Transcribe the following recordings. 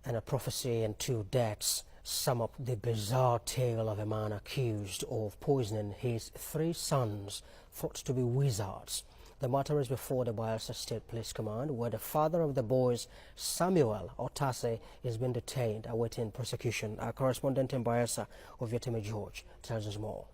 And a prophecy and 2 deaths sum up the bizarre tale of a man accused of poisoning his 3 sons, thought to be wizards. The matter is before the Bayelsa State Police Command, where the father of the boys, Samuel Otase, is being detained awaiting prosecution. Our correspondent in Bayelsa, Ovietime George, tells us more.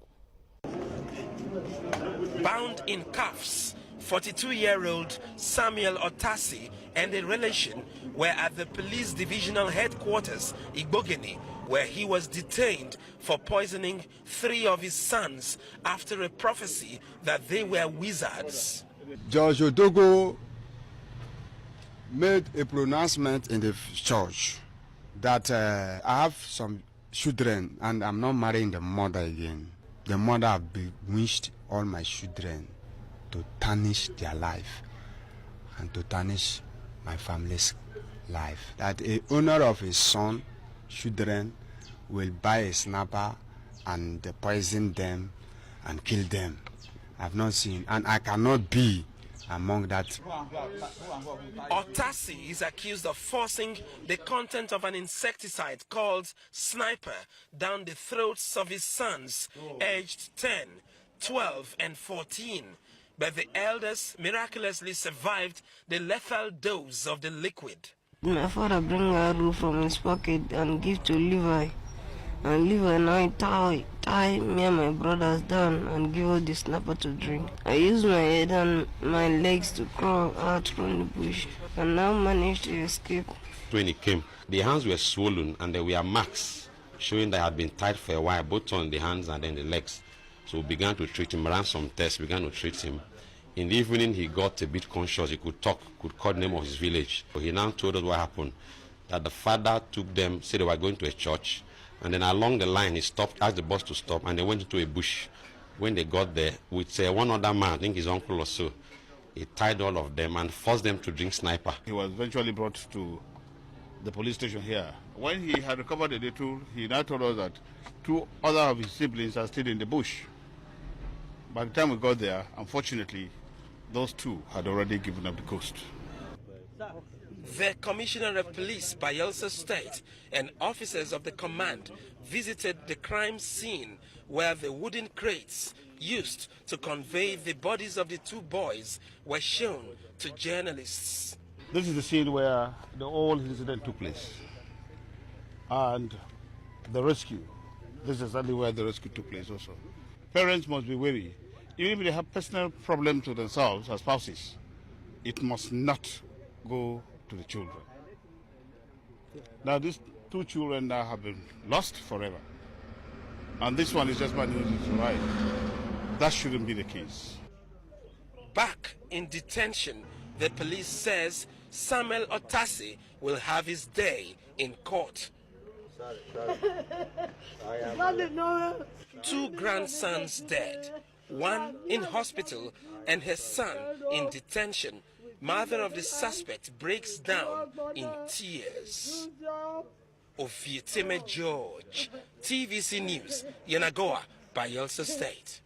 Bound in cuffs, 42-year-old Samuel Otase and a relation were at the police divisional headquarters, Igbogeni, where he was detained for poisoning 3 of his sons after a prophecy that they were wizards. Judge Odogo made a pronouncement in the church that I have some children and I'm not marrying the mother again. The mother have bewitched all my children to tarnish their life and to tarnish my family's life. That a owner of his son, children, will buy a snapper and poison them and kill them. I've not seen, and I cannot be among that. Otase is accused of forcing the content of an insecticide called Sniper down the throats of his sons, aged 10, 12, and 14. But the elders miraculously survived the lethal dose of the liquid. My father bring a rope from his pocket and give to Levi. And Levi now tie me and my brothers down and give us the snapper to drink. I used my head and my legs to crawl out from the bush and now managed to escape. When he came, the hands were swollen and there were marks showing that had been tied for a while, both on the hands and then the legs. So we began to treat him, ran some tests, began to treat him. In the evening, he got a bit conscious. He could talk, could call the name of his village. So he now told us what happened, that the father took them, said they were going to a church, and then along the line, he stopped, asked the bus to stop, and they went into a bush. When they got there, with one other man, I think his uncle or so, he tied all of them and forced them to drink Sniper. He was eventually brought to the police station here. When he had recovered a little, he now told us that 2 other of his siblings are still in the bush. By the time we got there, unfortunately, those 2 had already given up the ghost. The Commissioner of Police, Bayelsa State, and officers of the command visited the crime scene where the wooden crates used to convey the bodies of the 2 boys were shown to journalists. This is the scene where the whole incident took place. And the rescue. This is exactly where the rescue took place also. Parents must be wary. Even if they have personal problems with themselves as spouses, it must not go to the children. Now these 2 children now have been lost forever. And this one is just managing to survive. That shouldn't be the case. Back in detention, the police says Samuel Otase will have his day in court. 2 grandsons dead, 1 in hospital and her son in detention. Mother of the suspect breaks down in tears. Ovietime George, TVC News, Yenagoa, Bayelsa State.